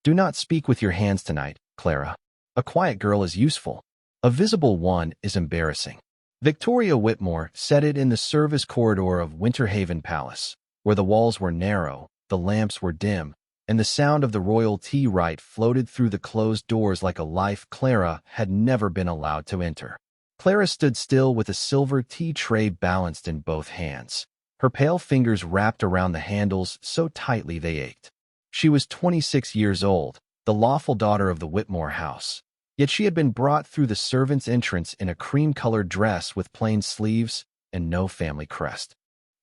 Do not speak with your hands tonight, Clara. A quiet girl is useful. A visible one is embarrassing. Victoria Whitmore said it in the service corridor of Winterhaven Palace, where the walls were narrow, the lamps were dim, and the sound of the royal tea rite floated through the closed doors like a life Clara had never been allowed to enter. Clara stood still with a silver tea tray balanced in both hands, her pale fingers wrapped around the handles so tightly they ached. She was 26 years old, the lawful daughter of the Whitmore house. Yet she had been brought through the servants' entrance in a cream-colored dress with plain sleeves and no family crest.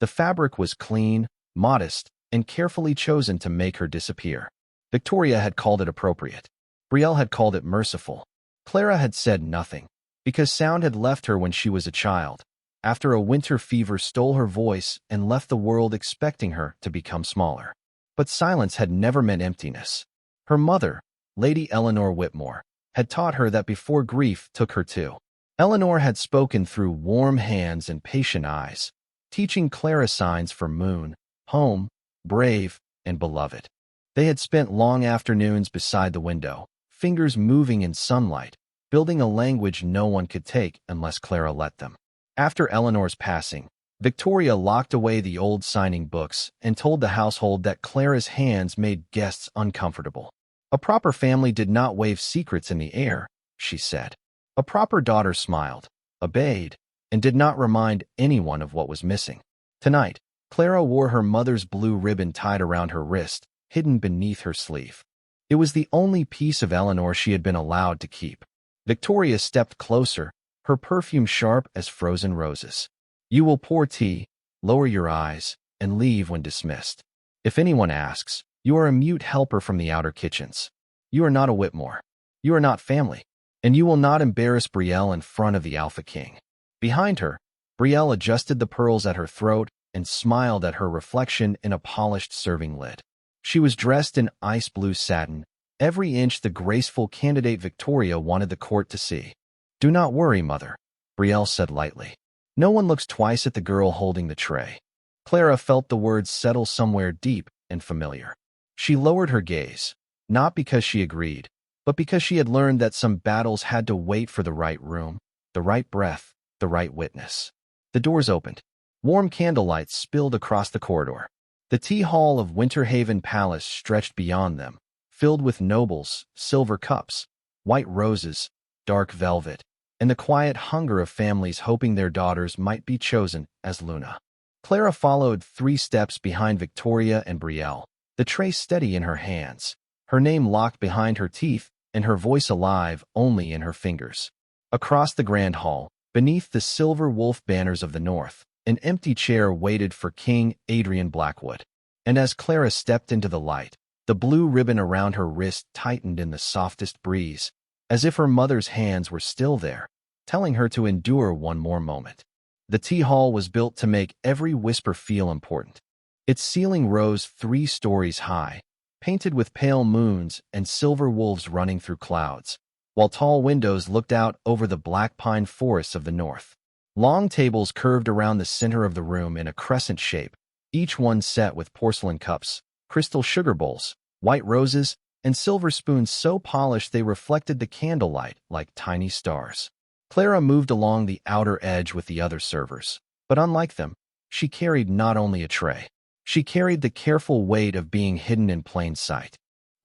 The fabric was clean, modest, and carefully chosen to make her disappear. Victoria had called it appropriate. Brielle had called it merciful. Clara had said nothing, because sound had left her when she was a child, after a winter fever stole her voice and left the world expecting her to become smaller. But silence had never meant emptiness. Her mother, Lady Eleanor Whitmore, had taught her that before grief took her too. Eleanor had spoken through warm hands and patient eyes, teaching Clara signs for moon, home, brave, and beloved. They had spent long afternoons beside the window, fingers moving in sunlight, building a language no one could take unless Clara let them. After Eleanor's passing, Victoria locked away the old signing books and told the household that Clara's hands made guests uncomfortable. A proper family did not wave secrets in the air, she said. A proper daughter smiled, obeyed, and did not remind anyone of what was missing. Tonight, Clara wore her mother's blue ribbon tied around her wrist, hidden beneath her sleeve. It was the only piece of Eleanor she had been allowed to keep. Victoria stepped closer, her perfume sharp as frozen roses. You will pour tea, lower your eyes, and leave when dismissed. If anyone asks, you are a mute helper from the outer kitchens. You are not a Whitmore. You are not family. And you will not embarrass Brielle in front of the Alpha King. Behind her, Brielle adjusted the pearls at her throat and smiled at her reflection in a polished serving lid. She was dressed in ice blue satin, every inch the graceful candidate Victoria wanted the court to see. Do not worry, mother, Brielle said lightly. No one looks twice at the girl holding the tray. Clara felt the words settle somewhere deep and familiar. She lowered her gaze, not because she agreed, but because she had learned that some battles had to wait for the right room, the right breath, the right witness. The doors opened. Warm candlelight spilled across the corridor. The tea hall of Winterhaven Palace stretched beyond them, filled with nobles, silver cups, white roses, dark velvet, and the quiet hunger of families hoping their daughters might be chosen as Luna. Clara followed 3 steps behind Victoria and Brielle, the tray steady in her hands, her name locked behind her teeth and her voice alive only in her fingers. Across the grand hall, beneath the silver wolf banners of the north, an empty chair waited for King Adrian Blackwood. And as Clara stepped into the light, the blue ribbon around her wrist tightened in the softest breeze, as if her mother's hands were still there, telling her to endure one more moment. The tea hall was built to make every whisper feel important. Its ceiling rose 3 stories high, painted with pale moons and silver wolves running through clouds, while tall windows looked out over the black pine forests of the north. Long tables curved around the center of the room in a crescent shape, each one set with porcelain cups, crystal sugar bowls, white roses, and silver spoons so polished they reflected the candlelight like tiny stars. Clara moved along the outer edge with the other servers, but unlike them, she carried not only a tray. She carried the careful weight of being hidden in plain sight.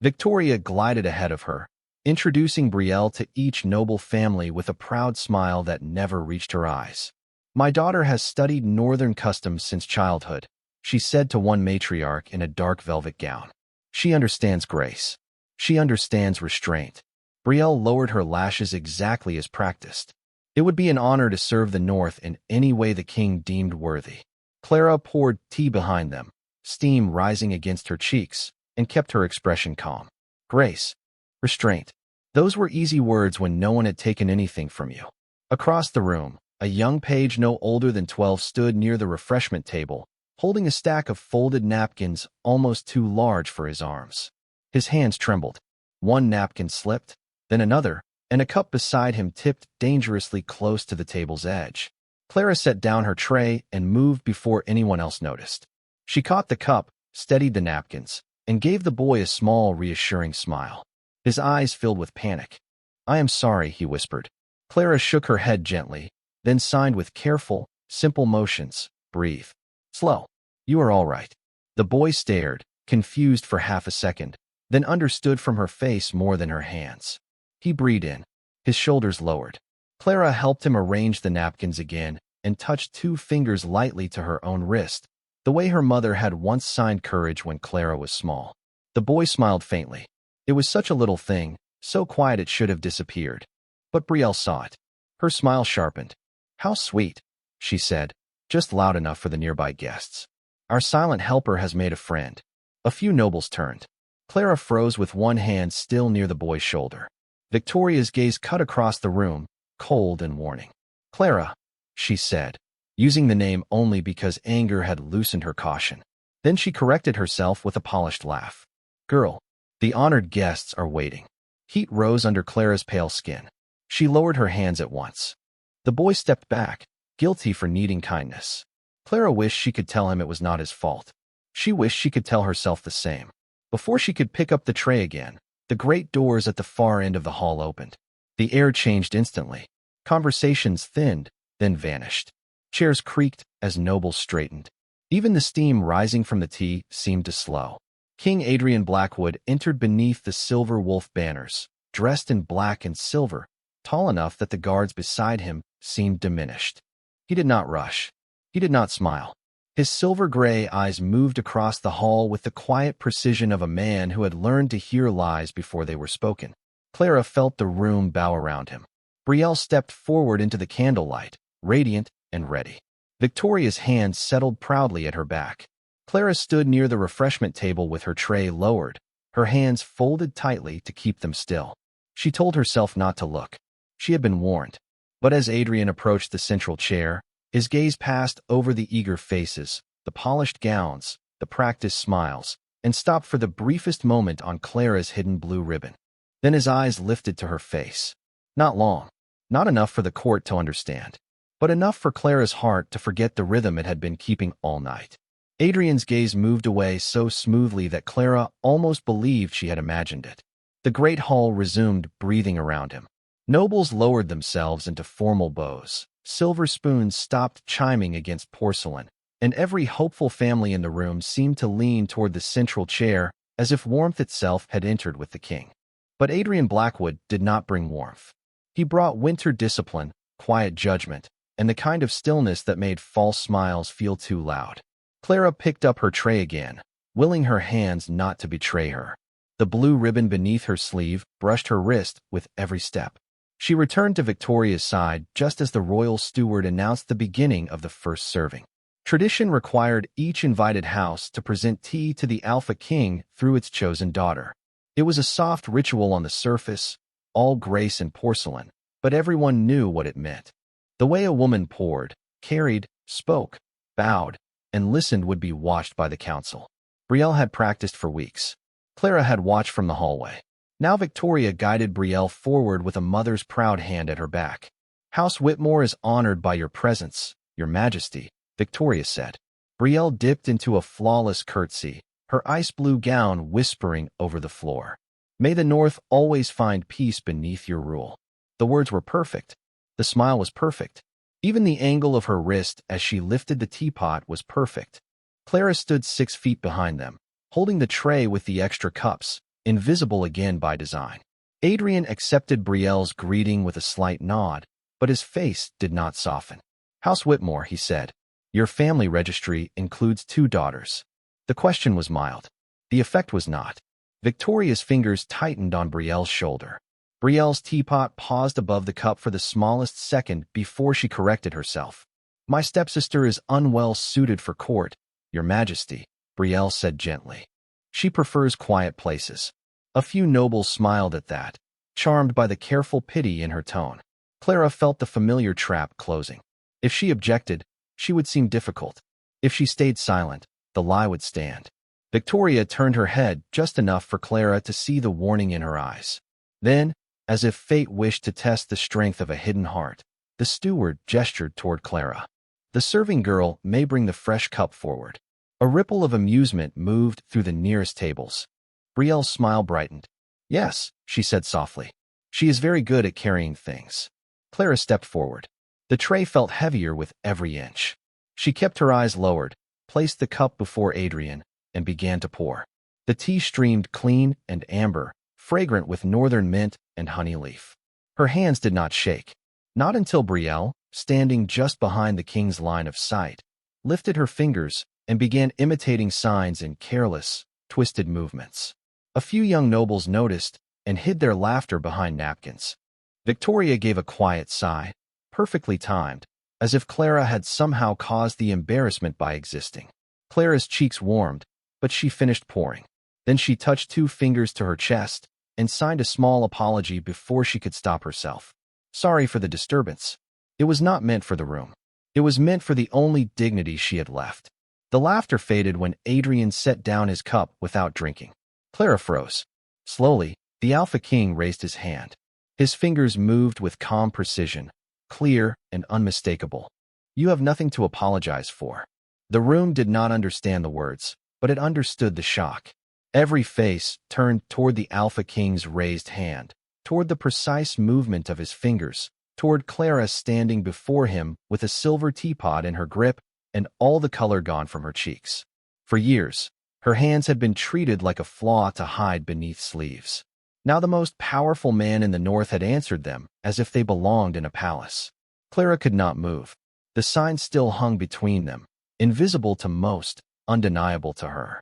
Victoria glided ahead of her, introducing Brielle to each noble family with a proud smile that never reached her eyes. My daughter has studied northern customs since childhood, she said to one matriarch in a dark velvet gown. She understands grace. She understands restraint. Brielle lowered her lashes exactly as practiced. It would be an honor to serve the North in any way the king deemed worthy. Clara poured tea behind them, steam rising against her cheeks, and kept her expression calm. Grace. Restraint. Those were easy words when no one had taken anything from you. Across the room, a young page no older than 12 stood near the refreshment table, holding a stack of folded napkins almost too large for his arms. His hands trembled. One napkin slipped, then another, and a cup beside him tipped dangerously close to the table's edge. Clara set down her tray and moved before anyone else noticed. She caught the cup, steadied the napkins, and gave the boy a small, reassuring smile. His eyes filled with panic. "I am sorry," he whispered. Clara shook her head gently, then signed with careful, simple motions. "Breathe. Slow. You are all right." The boy stared, confused for half a second, then understood from her face more than her hands. He breathed in. His shoulders lowered. Clara helped him arrange the napkins again and touched 2 fingers lightly to her own wrist, the way her mother had once signed courage when Clara was small. The boy smiled faintly. It was such a little thing, so quiet it should have disappeared. But Brielle saw it. Her smile sharpened. "How sweet," she said, just loud enough for the nearby guests. "Our silent helper has made a friend." A few nobles turned. Clara froze with one hand still near the boy's shoulder. Victoria's gaze cut across the room, cold and warning. "Clara," she said, using the name only because anger had loosened her caution. Then she corrected herself with a polished laugh. "Girl, the honored guests are waiting." Heat rose under Clara's pale skin. She lowered her hands at once. The boy stepped back, guilty for needing kindness. Clara wished she could tell him it was not his fault. She wished she could tell herself the same. Before she could pick up the tray again, the great doors at the far end of the hall opened. The air changed instantly. Conversations thinned, then vanished. Chairs creaked as nobles straightened. Even the steam rising from the tea seemed to slow. King Adrian Blackwood entered beneath the silver wolf banners, dressed in black and silver, tall enough that the guards beside him seemed diminished. He did not rush. He did not smile. His silver-gray eyes moved across the hall with the quiet precision of a man who had learned to hear lies before they were spoken. Clara felt the room bow around him. Brielle stepped forward into the candlelight, radiant and ready. Victoria's hand settled proudly at her back. Clara stood near the refreshment table with her tray lowered, her hands folded tightly to keep them still. She told herself not to look. She had been warned. But as Adrian approached the central chair, his gaze passed over the eager faces, the polished gowns, the practiced smiles, and stopped for the briefest moment on Clara's hidden blue ribbon. Then his eyes lifted to her face. Not long. Not enough for the court to understand, but enough for Clara's heart to forget the rhythm it had been keeping all night. Adrian's gaze moved away so smoothly that Clara almost believed she had imagined it. The great hall resumed breathing around him. Nobles lowered themselves into formal bows. Silver spoons stopped chiming against porcelain, and every hopeful family in the room seemed to lean toward the central chair as if warmth itself had entered with the king. But Adrian Blackwood did not bring warmth. He brought winter discipline, quiet judgment, and the kind of stillness that made false smiles feel too loud. Clara picked up her tray again, willing her hands not to betray her. The blue ribbon beneath her sleeve brushed her wrist with every step. She returned to Victoria's side just as the royal steward announced the beginning of the first serving. Tradition required each invited house to present tea to the Alpha King through its chosen daughter. It was a soft ritual on the surface, all grace and porcelain, but everyone knew what it meant. The way a woman poured, carried, spoke, bowed, and listened would be watched by the council. Brielle had practiced for weeks. Clara had watched from the hallway. Now Victoria guided Brielle forward with a mother's proud hand at her back. "House Whitmore is honored by your presence, Your Majesty," Victoria said. Brielle dipped into a flawless curtsy, her ice blue gown whispering over the floor. "May the North always find peace beneath your rule." The words were perfect. The smile was perfect. Even the angle of her wrist as she lifted the teapot was perfect. Clara stood 6 feet behind them, holding the tray with the extra cups, invisible again by design. Adrian accepted Brielle's greeting with a slight nod, but his face did not soften. "House Whitmore," he said, "your family registry includes 2 daughters." The question was mild. The effect was not. Victoria's fingers tightened on Brielle's shoulder. Brielle's teapot paused above the cup for the smallest second before she corrected herself. "My stepsister is unwell suited for court, Your Majesty," Brielle said gently. "She prefers quiet places." A few nobles smiled at that, charmed by the careful pity in her tone. Clara felt the familiar trap closing. If she objected, she would seem difficult. If she stayed silent, the lie would stand. Victoria turned her head just enough for Clara to see the warning in her eyes. Then, as if fate wished to test the strength of a hidden heart, the steward gestured toward Clara. "The serving girl may bring the fresh cup forward." A ripple of amusement moved through the nearest tables. Brielle's smile brightened. Yes, she said softly. She is very good at carrying things. Clara stepped forward. The tray felt heavier with every inch. She kept her eyes lowered, placed the cup before Adrian, and began to pour. The tea streamed clean and amber, fragrant with northern mint and honey leaf. Her hands did not shake. Not until Brielle, standing just behind the king's line of sight, lifted her fingers and began imitating signs in careless, twisted movements. A few young nobles noticed and hid their laughter behind napkins. Victoria gave a quiet sigh, perfectly timed, as if Clara had somehow caused the embarrassment by existing. Clara's cheeks warmed, but she finished pouring. Then she touched 2 fingers to her chest and signed a small apology before she could stop herself. Sorry for the disturbance. It was not meant for the room. It was meant for the only dignity she had left. The laughter faded when Adrian set down his cup without drinking. Clara froze. Slowly, the Alpha King raised his hand. His fingers moved with calm precision, clear and unmistakable. You have nothing to apologize for. The room did not understand the words, but it understood the shock. Every face turned toward the Alpha King's raised hand, toward the precise movement of his fingers, toward Clara standing before him with a silver teapot in her grip and all the color gone from her cheeks. For years, her hands had been treated like a flaw to hide beneath sleeves. Now the most powerful man in the north had answered them as if they belonged in a palace. Clara could not move. The sign still hung between them, invisible to most, undeniable to her.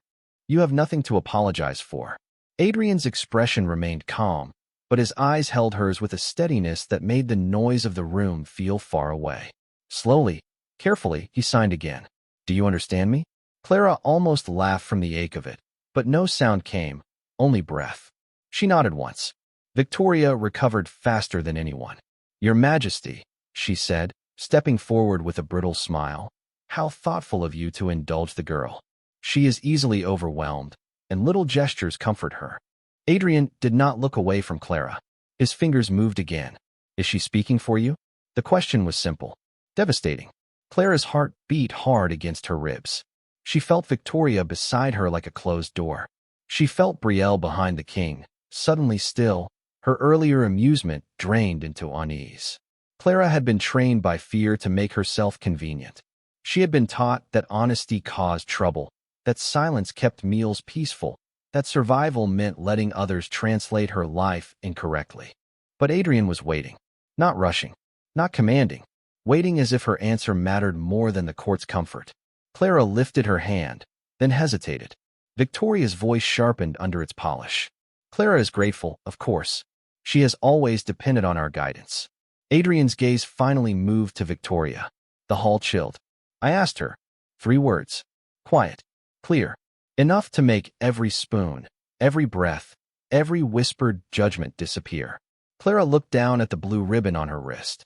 You have nothing to apologize for. Adrian's expression remained calm, but his eyes held hers with a steadiness that made the noise of the room feel far away. Slowly, carefully, he signed again. Do you understand me? Clara almost laughed from the ache of it, but no sound came, only breath. She nodded once. Victoria recovered faster than anyone. Your Majesty, she said, stepping forward with a brittle smile. How thoughtful of you to indulge the girl. She is easily overwhelmed, and little gestures comfort her. Adrian did not look away from Clara. His fingers moved again. Is she speaking for you? The question was simple, devastating. Clara's heart beat hard against her ribs. She felt Victoria beside her like a closed door. She felt Brielle behind the king, suddenly still, her earlier amusement drained into unease. Clara had been trained by fear to make herself convenient. She had been taught that honesty caused trouble, that silence kept meals peaceful, that survival meant letting others translate her life incorrectly. But Adrian was waiting, not rushing, not commanding, waiting as if her answer mattered more than the court's comfort. Clara lifted her hand, then hesitated. Victoria's voice sharpened under its polish. Clara is grateful, of course. She has always depended on our guidance. Adrian's gaze finally moved to Victoria. The hall chilled. I asked her. 3 words. Quiet. Clear. Enough to make every spoon, every breath, every whispered judgment disappear. Clara looked down at the blue ribbon on her wrist.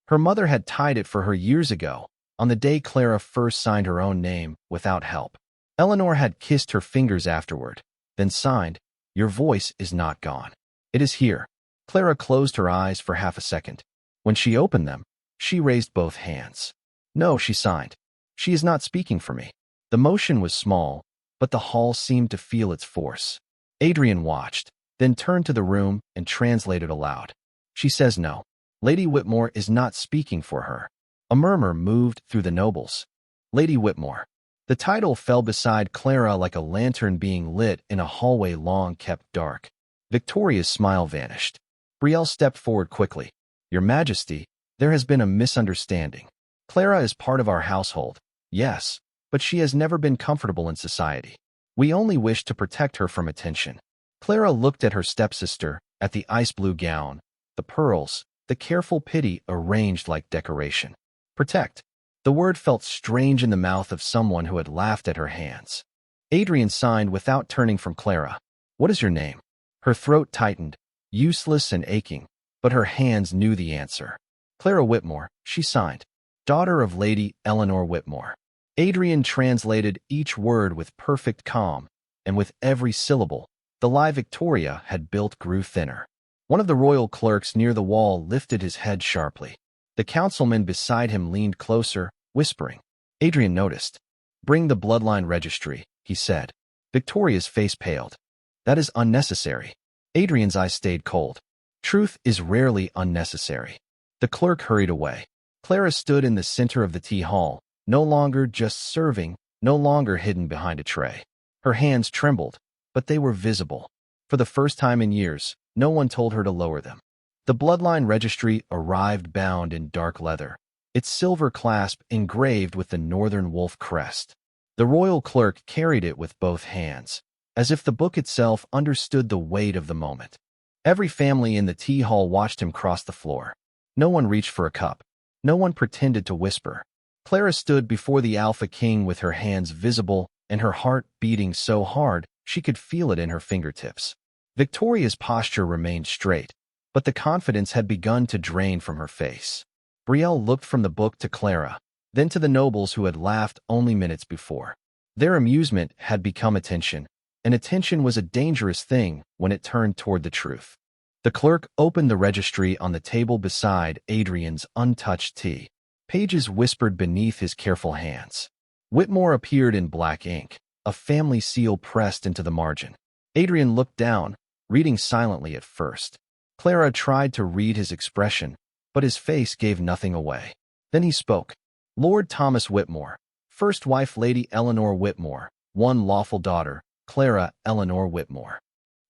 Her mother had tied it for her years ago, on the day Clara first signed her own name without help. Eleanor had kissed her fingers afterward, then signed, Your voice is not gone. It is here. Clara closed her eyes for half a second. When she opened them, she raised both hands. No, she signed. She is not speaking for me. The motion was small, but the hall seemed to feel its force. Adrian watched, then turned to the room and translated aloud. She says no. Lady Whitmore is not speaking for her. A murmur moved through the nobles. Lady Whitmore. The title fell beside Clara like a lantern being lit in a hallway long kept dark. Victoria's smile vanished. Brielle stepped forward quickly. Your Majesty, there has been a misunderstanding. Clara is part of our household, yes, but she has never been comfortable in society. We only wish to protect her from attention. Clara looked at her stepsister, at the ice blue gown, the pearls, the careful pity arranged like decoration. Protect. The word felt strange in the mouth of someone who had laughed at her hands. Adrian signed without turning from Clara. What is your name? Her throat tightened, useless and aching, but her hands knew the answer. Clara Whitmore, she signed. Daughter of Lady Eleanor Whitmore. Adrian translated each word with perfect calm, and with every syllable, the lie Victoria had built grew thinner. One of the royal clerks near the wall lifted his head sharply. The councilman beside him leaned closer, whispering. Adrian noticed. Bring the bloodline registry, he said. Victoria's face paled. That is unnecessary. Adrian's eyes stayed cold. Truth is rarely unnecessary. The clerk hurried away. Clara stood in the center of the tea hall, no longer just serving, no longer hidden behind a tray. Her hands trembled, but they were visible. For the first time in years, no one told her to lower them. The bloodline registry arrived bound in dark leather, its silver clasp engraved with the northern wolf crest. The royal clerk carried it with both hands, as if the book itself understood the weight of the moment. Every family in the tea hall watched him cross the floor. No one reached for a cup. No one pretended to whisper. Clara stood before the Alpha King with her hands visible and her heart beating so hard she could feel it in her fingertips. Victoria's posture remained straight, but the confidence had begun to drain from her face. Brielle looked from the book to Clara, then to the nobles who had laughed only minutes before. Their amusement had become attention, and attention was a dangerous thing when it turned toward the truth. The clerk opened the registry on the table beside Adrian's untouched tea. Pages whispered beneath his careful hands. Whitmore appeared in black ink, a family seal pressed into the margin. Adrian looked down, reading silently at first. Clara tried to read his expression, but his face gave nothing away. Then he spoke. Lord Thomas Whitmore, first wife Lady Eleanor Whitmore, one lawful daughter, Clara Eleanor Whitmore.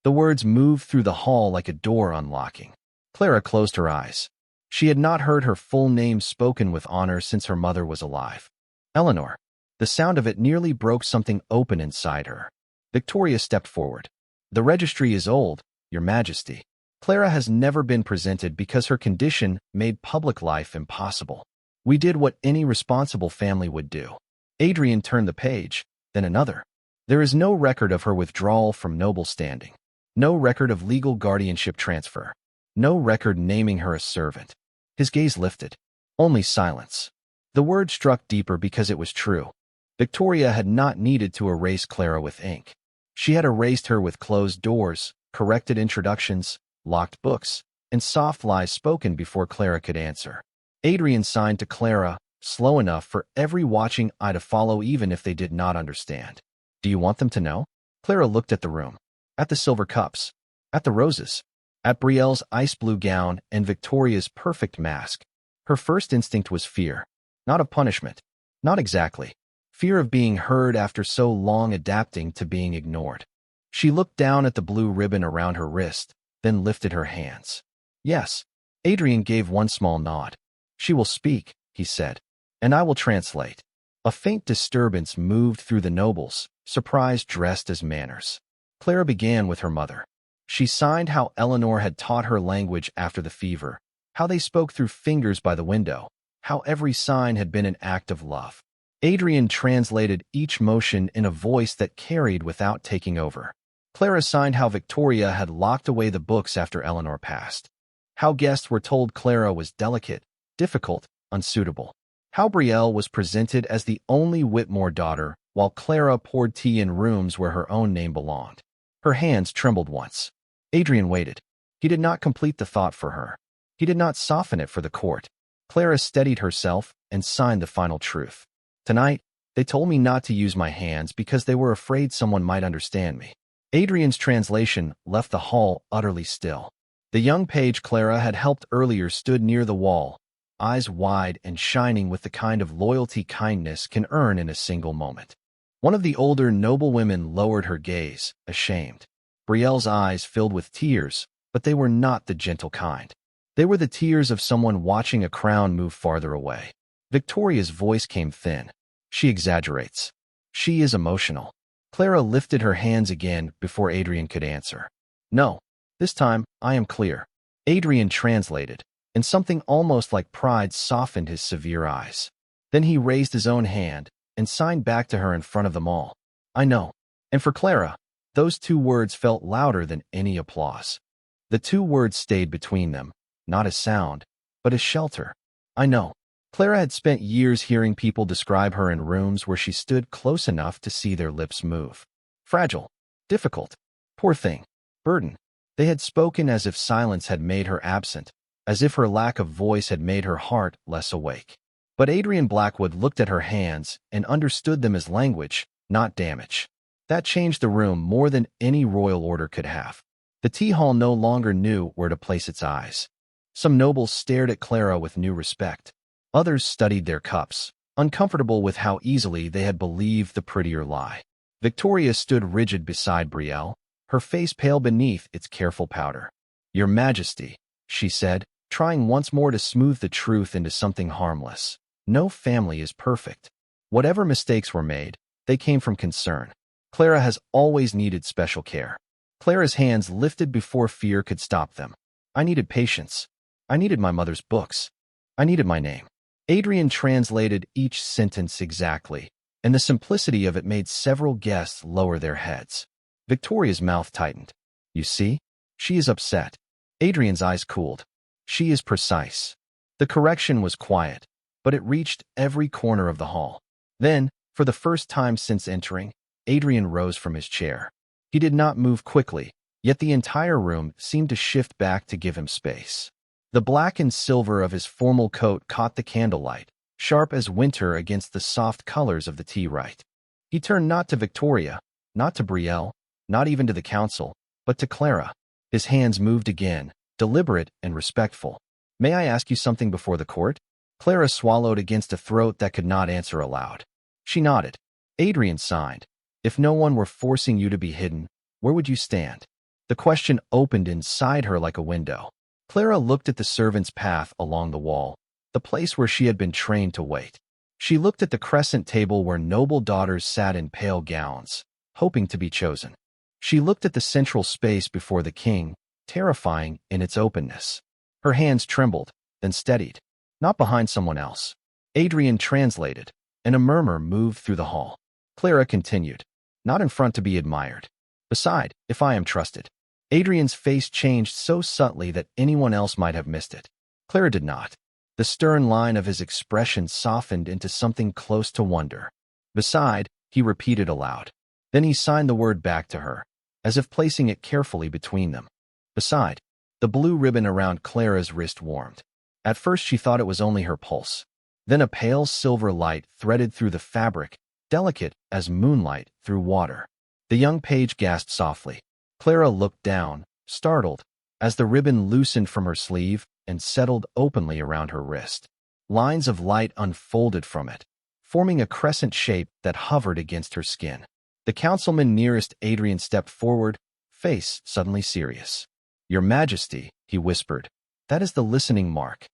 The words moved through the hall like a door unlocking. Clara closed her eyes. She had not heard her full name spoken with honor since her mother was alive. Eleanor. The sound of it nearly broke something open inside her. Victoria stepped forward. The registry is old, Your Majesty. Clara has never been presented because her condition made public life impossible. We did what any responsible family would do. Adrian turned the page, then another. There is no record of her withdrawal from noble standing. No record of legal guardianship transfer. No record naming her a servant. His gaze lifted. Only silence. The word struck deeper because it was true. Victoria had not needed to erase Clara with ink. She had erased her with closed doors, corrected introductions, locked books, and soft lies spoken before Clara could answer. Adrian signed to Clara, slow enough for every watching eye to follow even if they did not understand. Do you want them to know? Clara looked at the room. At the silver cups. At the roses. At Brielle's ice blue gown and Victoria's perfect mask. Her first instinct was fear. Not of punishment. Not exactly. Fear of being heard after so long adapting to being ignored. She looked down at the blue ribbon around her wrist, then lifted her hands. Yes. Adrian gave one small nod. She will speak, he said, and I will translate. A faint disturbance moved through the nobles, surprise dressed as manners. Clara began with her mother. She signed how Eleanor had taught her language after the fever, how they spoke through fingers by the window, how every sign had been an act of love. Adrian translated each motion in a voice that carried without taking over. Clara signed how Victoria had locked away the books after Eleanor passed. How guests were told Clara was delicate, difficult, unsuitable. How Brielle was presented as the only Whitmore daughter, while Clara poured tea in rooms where her own name belonged. Her hands trembled once. Adrian waited. He did not complete the thought for her. He did not soften it for the court. Clara steadied herself and signed the final truth. Tonight, they told me not to use my hands because they were afraid someone might understand me. Adrian's translation left the hall utterly still. The young page Clara had helped earlier stood near the wall, eyes wide and shining with the kind of loyalty kindness can earn in a single moment. One of the older noblewomen lowered her gaze, ashamed. Brielle's eyes filled with tears, but they were not the gentle kind. They were the tears of someone watching a crown move farther away. Victoria's voice came thin. She exaggerates. She is emotional. Clara lifted her hands again before Adrian could answer. No, this time I am clear. Adrian translated, and something almost like pride softened his severe eyes. Then he raised his own hand and signed back to her in front of them all. I know. And for Clara, those two words felt louder than any applause. The two words stayed between them, not as sound, but as shelter. I know. Clara had spent years hearing people describe her in rooms where she stood close enough to see their lips move. Fragile, difficult, poor thing, burden. They had spoken as if silence had made her absent, as if her lack of voice had made her heart less awake. But Adrian Blackwood looked at her hands and understood them as language, not damage. That changed the room more than any royal order could have. The tea hall no longer knew where to place its eyes. Some nobles stared at Clara with new respect. Others studied their cups, uncomfortable with how easily they had believed the prettier lie. Victoria stood rigid beside Brielle, her face pale beneath its careful powder. "Your Majesty," she said, trying once more to smooth the truth into something harmless. "No family is perfect. Whatever mistakes were made, they came from concern. Clara has always needed special care." Clara's hands lifted before fear could stop them. "I needed patience. I needed my mother's books. I needed my name." Adrian translated each sentence exactly, and the simplicity of it made several guests lower their heads. Victoria's mouth tightened. "You see? She is upset." Adrian's eyes cooled. "She is precise." The correction was quiet, but it reached every corner of the hall. Then, for the first time since entering, Adrian rose from his chair. He did not move quickly, yet the entire room seemed to shift back to give him space. The black and silver of his formal coat caught the candlelight, sharp as winter against the soft colors of the tea right. He turned not to Victoria, not to Brielle, not even to the council, but to Clara. His hands moved again, deliberate and respectful. "May I ask you something before the court?" Clara swallowed against a throat that could not answer aloud. She nodded. Adrian signed. "If no one were forcing you to be hidden, where would you stand?" The question opened inside her like a window. Clara looked at the servants' path along the wall, the place where she had been trained to wait. She looked at the crescent table where noble daughters sat in pale gowns, hoping to be chosen. She looked at the central space before the king, terrifying in its openness. Her hands trembled, then steadied. Not behind someone else. Adrian translated, and a murmur moved through the hall. Clara continued, "Not in front to be admired. Beside, if I am trusted." Adrian's face changed so subtly that anyone else might have missed it. Clara did not. The stern line of his expression softened into something close to wonder. "Beside," he repeated aloud. Then he signed the word back to her, as if placing it carefully between them. "Beside." The blue ribbon around Clara's wrist warmed. At first she thought it was only her pulse. Then a pale silver light threaded through the fabric, delicate as moonlight through water. The young page gasped softly. Clara looked down, startled, as the ribbon loosened from her sleeve and settled openly around her wrist. Lines of light unfolded from it, forming a crescent shape that hovered against her skin. The councilman nearest Adrian stepped forward, face suddenly serious. "Your Majesty," he whispered, "that is the listening mark."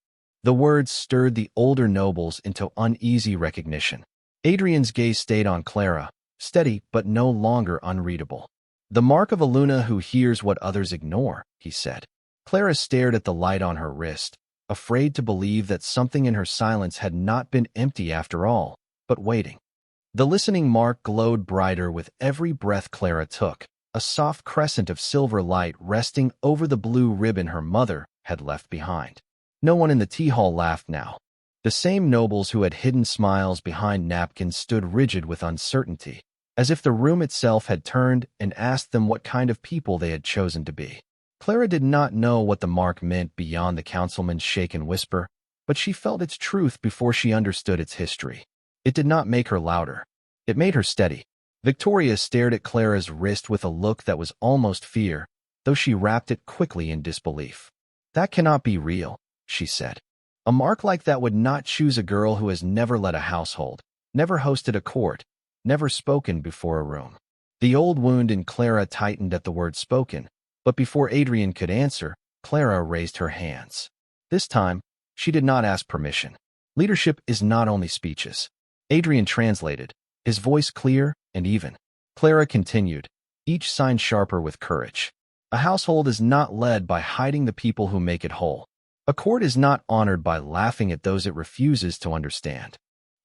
The words stirred the older nobles into uneasy recognition. Adrian's gaze stayed on Clara, steady but no longer unreadable. "The mark of a Luna who hears what others ignore," he said. Clara stared at the light on her wrist, afraid to believe that something in her silence had not been empty after all, but waiting. The listening mark glowed brighter with every breath Clara took, a soft crescent of silver light resting over the blue ribbon her mother had left behind. No one in the tea hall laughed now. The same nobles who had hidden smiles behind napkins stood rigid with uncertainty, as if the room itself had turned and asked them what kind of people they had chosen to be. Clara did not know what the mark meant beyond the councilman's shaken whisper, but she felt its truth before she understood its history. It did not make her louder. It made her steady. Victoria stared at Clara's wrist with a look that was almost fear, though she wrapped it quickly in disbelief. "That cannot be real," she said. "A mark like that would not choose a girl who has never led a household, never hosted a court, never spoken before a room." The old wound in Clara tightened at the word spoken, but before Adrian could answer, Clara raised her hands. This time, she did not ask permission. Leadership is not only speeches. Adrian translated, his voice clear and even. Clara continued, each sign sharper with courage. "A household is not led by hiding the people who make it whole. A court is not honored by laughing at those it refuses to understand."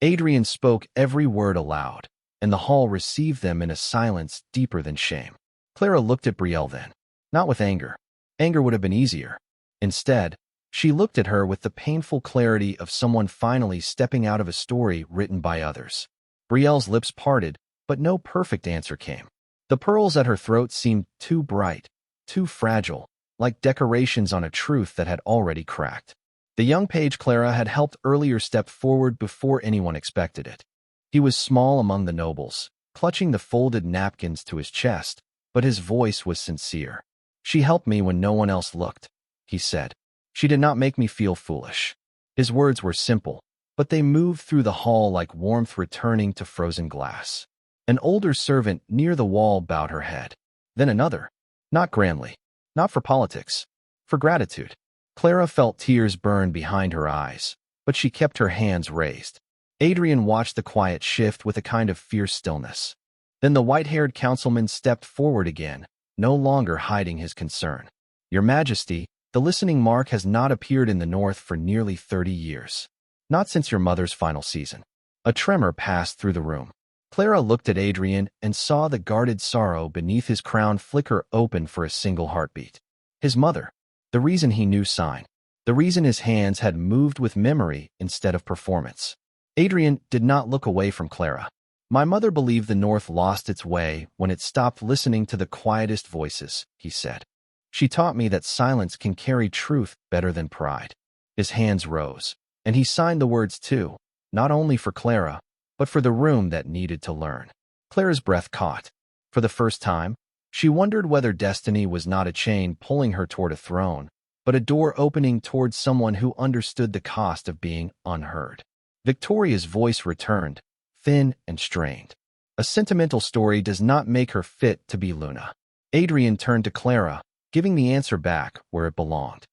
Adrian spoke every word aloud, and the hall received them in a silence deeper than shame. Clara looked at Brielle then, not with anger. Anger would have been easier. Instead, she looked at her with the painful clarity of someone finally stepping out of a story written by others. Brielle's lips parted, but no perfect answer came. The pearls at her throat seemed too bright, too fragile, like decorations on a truth that had already cracked. The young page Clara had helped earlier stepped forward before anyone expected it. He was small among the nobles, clutching the folded napkins to his chest, but his voice was sincere. "She helped me when no one else looked," he said. "She did not make me feel foolish." His words were simple, but they moved through the hall like warmth returning to frozen glass. An older servant near the wall bowed her head. Then another. Not grandly, not for politics, for gratitude. Clara felt tears burn behind her eyes, but she kept her hands raised. Adrian watched the quiet shift with a kind of fierce stillness. Then the white-haired councilman stepped forward again, no longer hiding his concern. "Your Majesty, the listening mark has not appeared in the north for nearly 30 years. Not since your mother's final season." A tremor passed through the room. Clara looked at Adrian and saw the guarded sorrow beneath his crown flicker open for a single heartbeat. His mother. The reason he knew sign. The reason his hands had moved with memory instead of performance. Adrian did not look away from Clara. "My mother believed the North lost its way when it stopped listening to the quietest voices," he said. "She taught me that silence can carry truth better than pride." His hands rose, and he signed the words too, not only for Clara, but for the room that needed to learn. Clara's breath caught. For the first time, she wondered whether destiny was not a chain pulling her toward a throne, but a door opening towards someone who understood the cost of being unheard. Victoria's voice returned, thin and strained. "A sentimental story does not make her fit to be Luna." Adrian turned to Clara, giving the answer back where it belonged.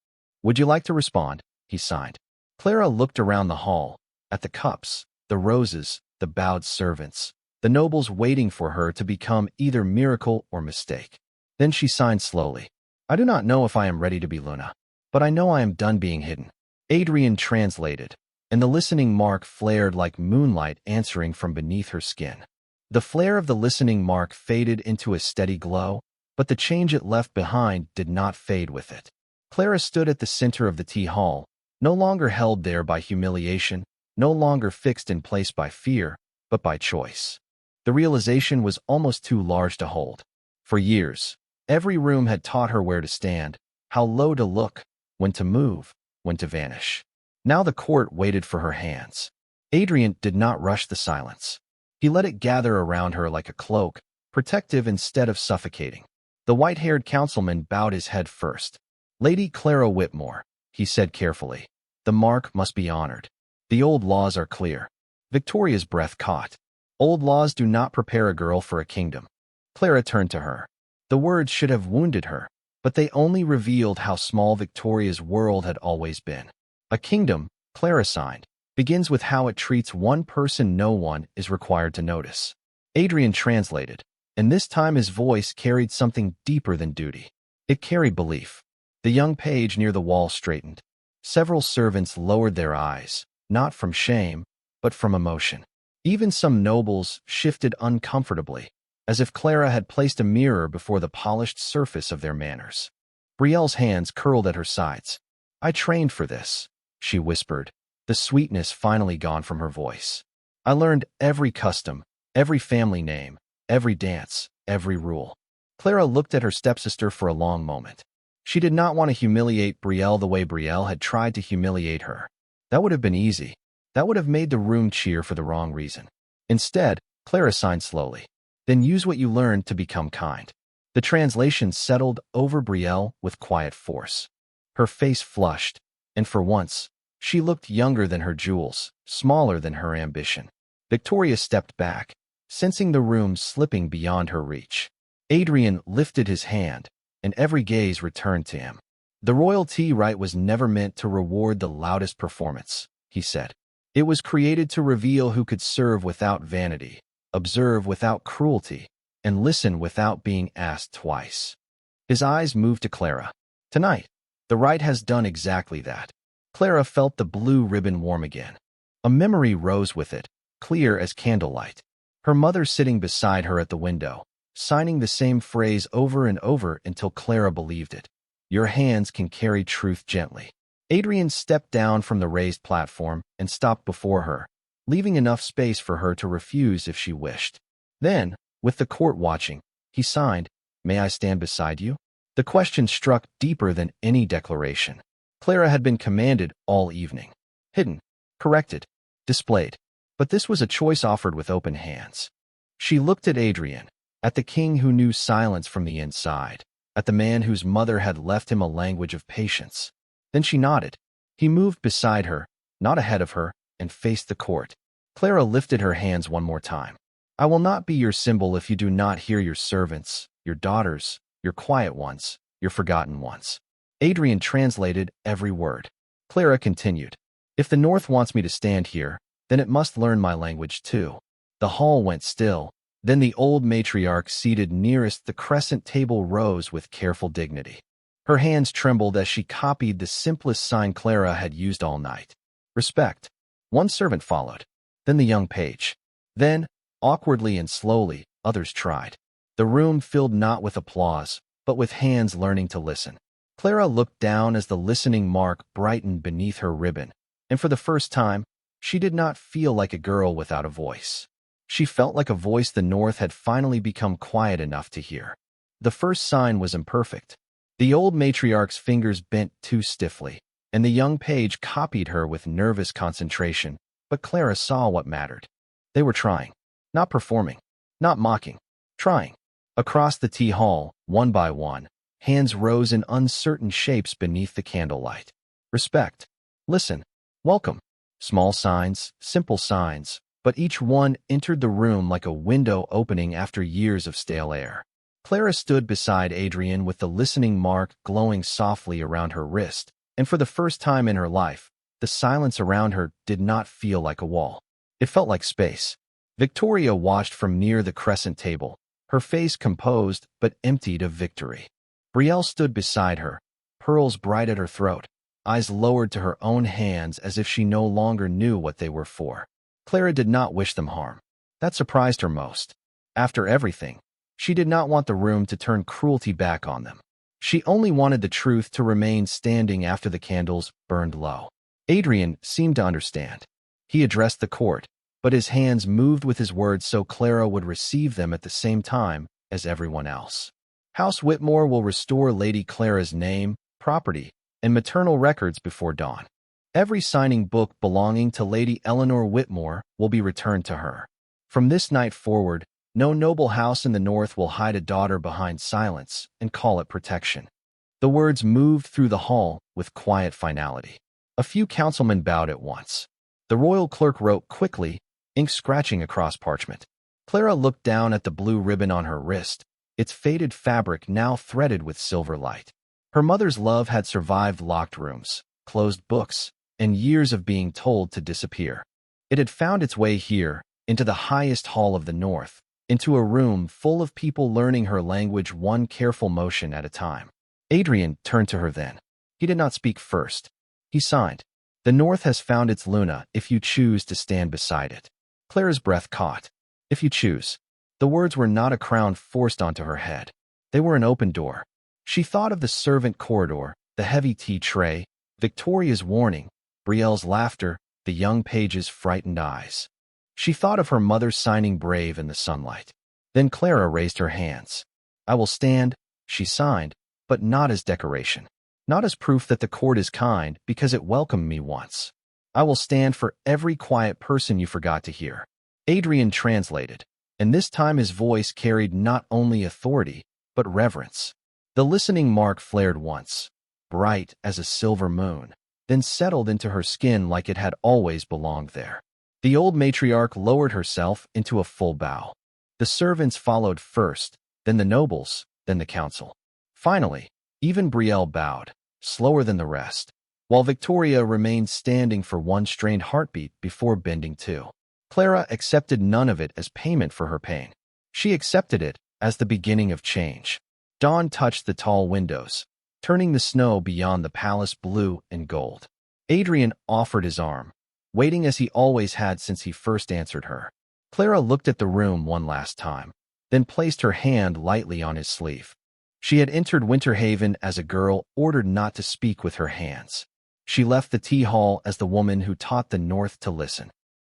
"Would you like to respond?" he signed. Clara looked around the hall, at the cups, the roses, the bowed servants, the nobles waiting for her to become either miracle or mistake. Then she signed slowly. "I do not know if I am ready to be Luna, but I know I am done being hidden." Adrian translated, and the listening mark flared like moonlight answering from beneath her skin. The flare of the listening mark faded into a steady glow, but the change it left behind did not fade with it. Clara stood at the center of the tea hall, no longer held there by humiliation, no longer fixed in place by fear, but by choice. The realization was almost too large to hold. For years, every room had taught her where to stand, how low to look, when to move, when to vanish. Now the court waited for her hands. Adrian did not rush the silence. He let it gather around her like a cloak, protective instead of suffocating. The white-haired councilman bowed his head first. "Lady Clara Whitmore," he said carefully, "the mark must be honored. The old laws are clear." Victoria's breath caught. Old laws do not prepare a girl for a kingdom. Clara turned to her. The words should have wounded her, but they only revealed how small Victoria's world had always been. A kingdom, Clara signed, begins with how it treats one person no one is required to notice. Adrian translated, and this time his voice carried something deeper than duty. It carried belief. The young page near the wall straightened. Several servants lowered their eyes, not from shame, but from emotion. Even some nobles shifted uncomfortably, as if Clara had placed a mirror before the polished surface of their manners. Brielle's hands curled at her sides. "I trained for this," she whispered, the sweetness finally gone from her voice. "I learned every custom, every family name, every dance, every rule." Clara looked at her stepsister for a long moment. She did not want to humiliate Brielle the way Brielle had tried to humiliate her. That would have been easy. That would have made the room cheer for the wrong reason. Instead, Clara signed slowly. "Then use what you learned to become kind." The translation settled over Brielle with quiet force. Her face flushed, and for once, she looked younger than her jewels, smaller than her ambition. Victoria stepped back, sensing the room slipping beyond her reach. Adrian lifted his hand, and every gaze returned to him. "The royal tea rite was never meant to reward the loudest performance," he said. "It was created to reveal who could serve without vanity, observe without cruelty, and listen without being asked twice." His eyes moved to Clara. "Tonight, the rite has done exactly that." Clara felt the blue ribbon warm again. A memory rose with it, clear as candlelight. Her mother sitting beside her at the window, signing the same phrase over and over until Clara believed it. "Your hands can carry truth gently." Adrian stepped down from the raised platform and stopped before her, leaving enough space for her to refuse if she wished. Then, with the court watching, he signed, "May I stand beside you?" The question struck deeper than any declaration. Clara had been commanded all evening. Hidden, corrected, displayed. But this was a choice offered with open hands. She looked at Adrian, at the king who knew silence from the inside, at the man whose mother had left him a language of patience. Then she nodded. He moved beside her, not ahead of her, and faced the court. Clara lifted her hands one more time. I will not be your symbol if you do not hear your servants, your daughters, your quiet ones, your forgotten ones. Adrian translated every word. Clara continued. If the North wants me to stand here, then it must learn my language too. The hall went still. Then the old matriarch seated nearest the crescent table rose with careful dignity. Her hands trembled as she copied the simplest sign Clara had used all night. Respect. One servant followed. Then the young page. Then, awkwardly and slowly, others tried. The room filled not with applause, but with hands learning to listen. Clara looked down as the listening mark brightened beneath her ribbon, and for the first time, she did not feel like a girl without a voice. She felt like a voice the North had finally become quiet enough to hear. The first sign was imperfect. The old matriarch's fingers bent too stiffly, and the young page copied her with nervous concentration, but Clara saw what mattered. They were trying, not performing, not mocking, trying. Across the tea hall, one by one, hands rose in uncertain shapes beneath the candlelight. Respect. Listen. Welcome. Small signs, simple signs, but each one entered the room like a window opening after years of stale air. Clara stood beside Adrian with the listening mark glowing softly around her wrist, and for the first time in her life, the silence around her did not feel like a wall. It felt like space. Victoria watched from near the crescent table, her face composed but emptied of victory. Brielle stood beside her, pearls bright at her throat, eyes lowered to her own hands as if she no longer knew what they were for. Clara did not wish them harm. That surprised her most. After everything, she did not want the room to turn cruelty back on them. She only wanted the truth to remain standing after the candles burned low. Adrian seemed to understand. He addressed the court, but his hands moved with his words so Clara would receive them at the same time as everyone else. House Whitmore will restore Lady Clara's name, property, and maternal records before dawn. Every signing book belonging to Lady Eleanor Whitmore will be returned to her. From this night forward, no noble house in the North will hide a daughter behind silence and call it protection. The words moved through the hall with quiet finality. A few councilmen bowed at once. The royal clerk wrote quickly, ink scratching across parchment. Clara looked down at the blue ribbon on her wrist, its faded fabric now threaded with silver light. Her mother's love had survived locked rooms, closed books, and years of being told to disappear. It had found its way here, into the highest hall of the North, into a room full of people learning her language one careful motion at a time. Adrian turned to her then. He did not speak first. He signed. The North has found its Luna if you choose to stand beside it. Clara's breath caught. If you choose. The words were not a crown forced onto her head. They were an open door. She thought of the servant corridor, the heavy tea tray, Victoria's warning, Brielle's laughter, the young page's frightened eyes. She thought of her mother signing brave in the sunlight. Then Clara raised her hands. I will stand, she signed, but not as decoration. Not as proof that the court is kind because it welcomed me once. I will stand for every quiet person you forgot to hear. Adrian translated, and this time his voice carried not only authority, but reverence. The listening mark flared once, bright as a silver moon, then settled into her skin like it had always belonged there. The old matriarch lowered herself into a full bow. The servants followed first, then the nobles, then the council. Finally, even Brielle bowed, slower than the rest, while Victoria remained standing for one strained heartbeat before bending too. Clara accepted none of it as payment for her pain. She accepted it as the beginning of change. Dawn touched the tall windows, turning the snow beyond the palace blue and gold. Adrian offered his arm, waiting as he always had since he first answered her. Clara looked at the room one last time, then placed her hand lightly on his sleeve. She had entered Winter Haven as a girl ordered not to speak with her hands. She left the tea hall as the woman who taught the North to listen.